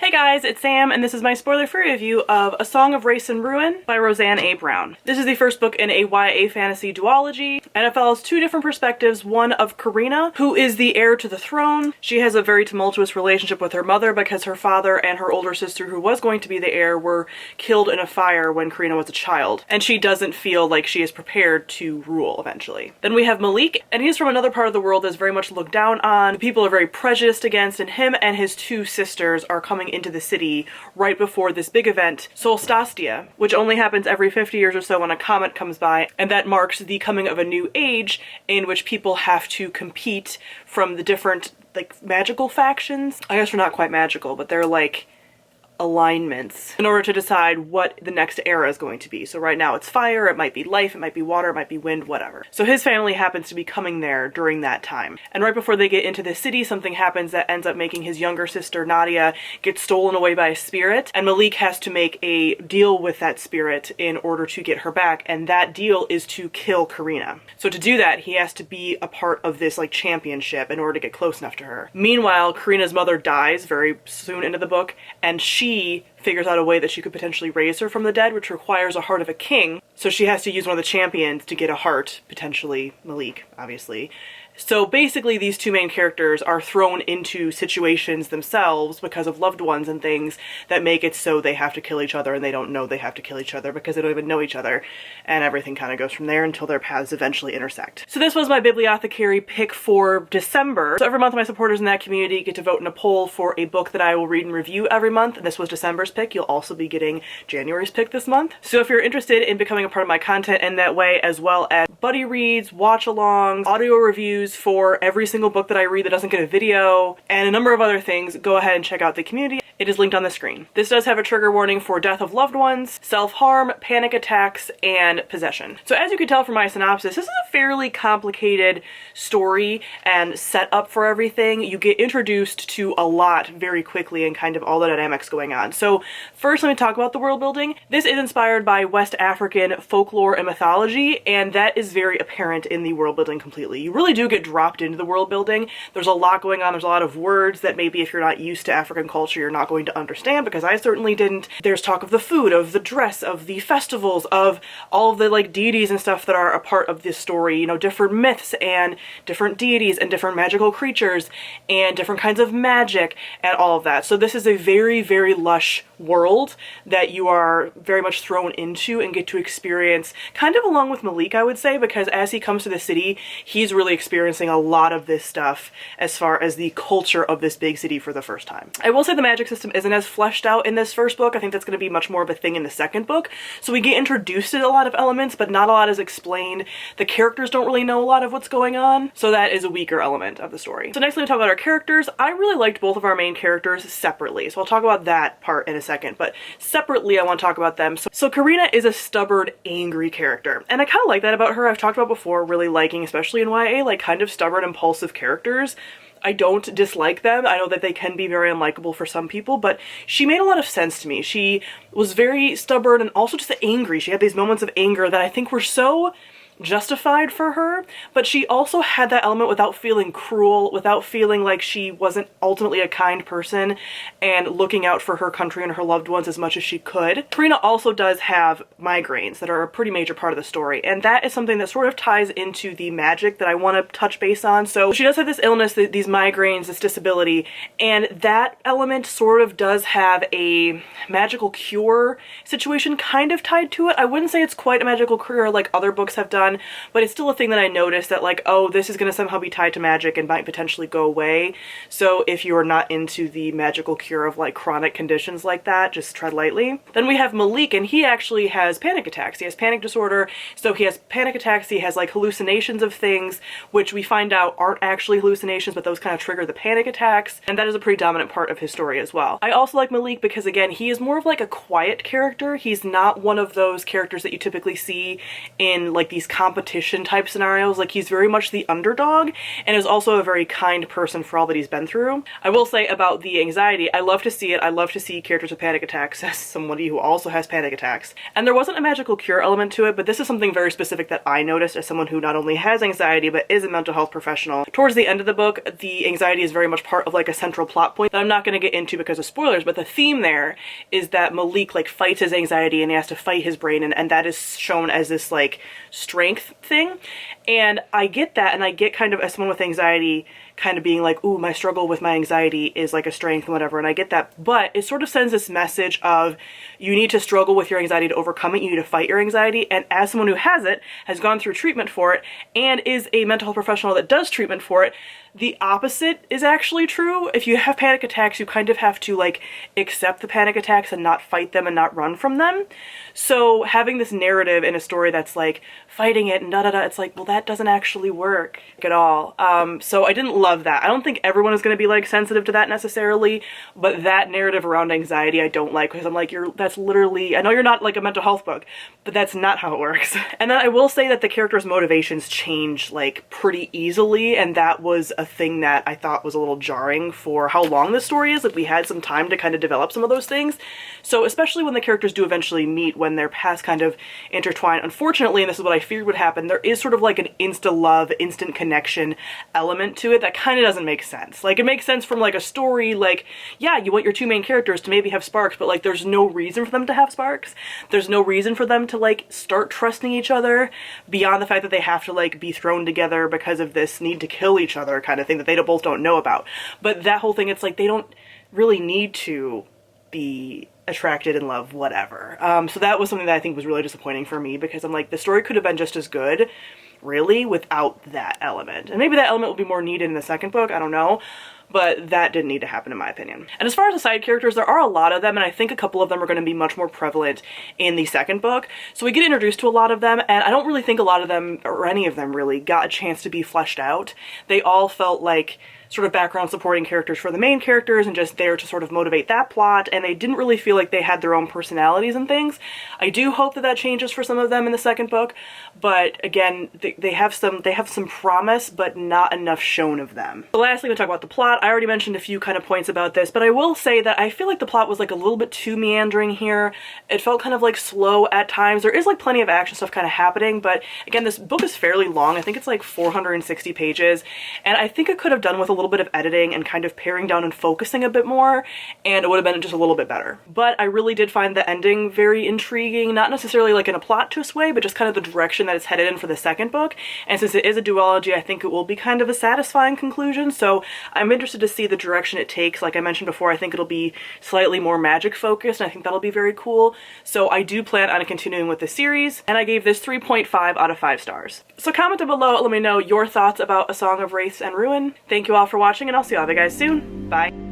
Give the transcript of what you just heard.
Hey guys, it's Sam, and this is my spoiler-free review of A Song of Race and Ruin by Roseanne A. Brown. This is the first book in a YA fantasy duology, and it follows two different perspectives. One of Karina, who is the heir to the throne. She has a very tumultuous relationship with her mother because her father and her older sister, who was going to be the heir, were killed in a fire when Karina was a child, and she doesn't feel like she is prepared to rule eventually. Then we have Malik, and he's from another part of the world that's very much looked down on. People are very prejudiced against, and him and his two sisters are coming into the city right before this big event, Solstastia, which only happens every 50 years or so when a comet comes by, and that marks the coming of a new age in which people have to compete from the different, like, magical factions. I guess they're not quite magical, but they're like alignments in order to decide what the next era is going to be. So right now it's fire, it might be life, it might be water, it might be wind, whatever. So his family happens to be coming there during that time. And right before they get into the city, something happens that ends up making his younger sister, Nadia, get stolen away by a spirit. And Malik has to make a deal with that spirit in order to get her back. And that deal is to kill Karina. So to do that, he has to be a part of this like championship in order to get close enough to her. Meanwhile, Karina's mother dies very soon into the book, and she figures out a way that she could potentially raise her from the dead, which requires a heart of a king. So she has to use one of the champions to get a heart, potentially Malik, obviously. So basically these two main characters are thrown into situations themselves because of loved ones and things that make it so they have to kill each other, and they don't know they have to kill each other because they don't even know each other, and everything kind of goes from there until their paths eventually intersect. So this was my Bibliothecary pick for December. So every month my supporters in that community get to vote in a poll for a book that I will read and review every month, and this was December's pick. You'll also be getting January's pick this month. So if you're interested in becoming a part of my content in that way, as well as buddy reads, watch-alongs, audio reviews for every single book that I read that doesn't get a video, and a number of other things, go ahead and check out the community. It is linked on the screen. This does have a trigger warning for death of loved ones, self-harm, panic attacks, and possession. So as you can tell from my synopsis, this is a fairly complicated story and setup for everything. You get introduced to a lot very quickly and kind of all the dynamics going on. So first, let me talk about the world building. This is inspired by West African folklore and mythology, and that is very apparent in the world building completely. You really do get dropped into the world building. There's a lot going on. There's a lot of words that maybe if you're not used to African culture, you're not going to understand, because I certainly didn't. There's talk of the food, of the dress, of the festivals, of all of the like deities and stuff that are a part of this story, you know, different myths and different deities and different magical creatures and different kinds of magic and all of that. So this is a very, very lush world that you are very much thrown into and get to experience kind of along with Malik, I would say, because as he comes to the city, he's really experiencing a lot of this stuff as far as the culture of this big city for the first time. I will say the magic system isn't as fleshed out in this first book. I think that's going to be much more of a thing in the second book. So we get introduced to a lot of elements, but not a lot is explained. The characters don't really know a lot of what's going on, so that is a weaker element of the story. So next, let me talk about our characters. I really liked both of our main characters separately, so I'll talk about that part in a second, but separately I want to talk about them. So Karina is a stubborn, angry character, and I kind of like that about her. I've talked about before really liking, especially in YA, like kind of stubborn, impulsive characters. I don't dislike them. I know that they can be very unlikable for some people, but she made a lot of sense to me. She was very stubborn and also just angry. She had these moments of anger that I think were so justified for her, but she also had that element without feeling cruel, without feeling like she wasn't ultimately a kind person and looking out for her country and her loved ones as much as she could. Karina also does have migraines that are a pretty major part of the story, and that is something that sort of ties into the magic that I want to touch base on. So she does have this illness, these migraines, this disability, and that element sort of does have a magical cure situation kind of tied to it. I wouldn't say it's quite a magical cure like other books have done, but it's still a thing that I noticed that like, oh, this is going to somehow be tied to magic and might potentially go away. So if you're not into the magical cure of like chronic conditions like that, just tread lightly. Then we have Malik, and he actually has panic attacks. He has panic disorder. So he has panic attacks. He has like hallucinations of things, which we find out aren't actually hallucinations, but those kind of trigger the panic attacks. And that is a pretty dominant part of his story as well. I also like Malik because, again, he is more of like a quiet character. He's not one of those characters that you typically see in like these competition type scenarios. Like, he's very much the underdog and is also a very kind person for all that he's been through. I will say about the anxiety, I love to see it. I love to see characters with panic attacks as somebody who also has panic attacks. And there wasn't a magical cure element to it, but this is something very specific that I noticed as someone who not only has anxiety but is a mental health professional. Towards the end of the book, the anxiety is very much part of like a central plot point that I'm not going to get into because of spoilers, but the theme there is that Malik like fights his anxiety and he has to fight his brain, and that is shown as this like strength thing. And I get that, and I get kind of as someone with anxiety kind of being like, ooh, my struggle with my anxiety is like a strength and whatever, and I get that, but it sort of sends this message of you need to struggle with your anxiety to overcome it, you need to fight your anxiety, and as someone who has it, has gone through treatment for it, and is a mental health professional that does treatment for it, the opposite is actually true. If you have panic attacks, you kind of have to like accept the panic attacks and not fight them and not run from them. So having this narrative in a story that's like fighting it and da-da-da, it's like, well, that doesn't actually work at all. So I didn't love that. I don't think everyone is going to be like sensitive to that necessarily, but that narrative around anxiety I don't like, because I'm like, that's literally, I know you're not like a mental health book, but that's not how it works. And then I will say that the characters' motivations change like pretty easily, and that was a thing that I thought was a little jarring for how long this story is. Like, we had some time to kind of develop some of those things. So especially when the characters do eventually meet, when their paths kind of intertwine, unfortunately, and this is what I feared would happen, there is sort of like an insta-love, instant connection element to it that kind of doesn't make sense. Like, it makes sense from like a story, like, yeah, you want your two main characters to maybe have sparks, but like there's no reason for them to have sparks. There's no reason for them to like start trusting each other beyond the fact that they have to like be thrown together because of this need to kill each other kind of thing that they both don't know about. But that whole thing, it's like they don't really need to be attracted in love, whatever. So that was something that I think was really disappointing for me, because I'm like, the story could have been just as good, really, without that element. And maybe that element will be more needed in the second book, I don't know. But that didn't need to happen in my opinion. And as far as the side characters, there are a lot of them, and I think a couple of them are going to be much more prevalent in the second book. So we get introduced to a lot of them, and I don't really think a lot of them, or any of them really, got a chance to be fleshed out. They all felt like sort of background supporting characters for the main characters and just there to sort of motivate that plot, and they didn't really feel like they had their own personalities and things. I do hope that that changes for some of them in the second book, but again, they have some promise, but not enough shown of them. So lastly, we talk about the plot. I already mentioned a few kind of points about this, but I will say that I feel like the plot was like a little bit too meandering here. It felt kind of like slow at times. There is like plenty of action stuff kind of happening, but again, this book is fairly long. I think it's like 460 pages, and I think it could have done with a little bit of editing and kind of paring down and focusing a bit more, and it would have been just a little bit better. But I really did find the ending very intriguing, not necessarily like in a plot twist way, but just kind of the direction that it's headed in for the second book. And since it is a duology, I think it will be kind of a satisfying conclusion, so I'm interested to see the direction it takes. Like I mentioned before, I think it'll be slightly more magic focused, and I think that'll be very cool. So I do plan on continuing with the series, and I gave this 3.5 out of 5 stars. So comment down below, let me know your thoughts about A Song of Wraiths and Ruin. Thank you all for watching, and I'll see all of you guys soon. Bye.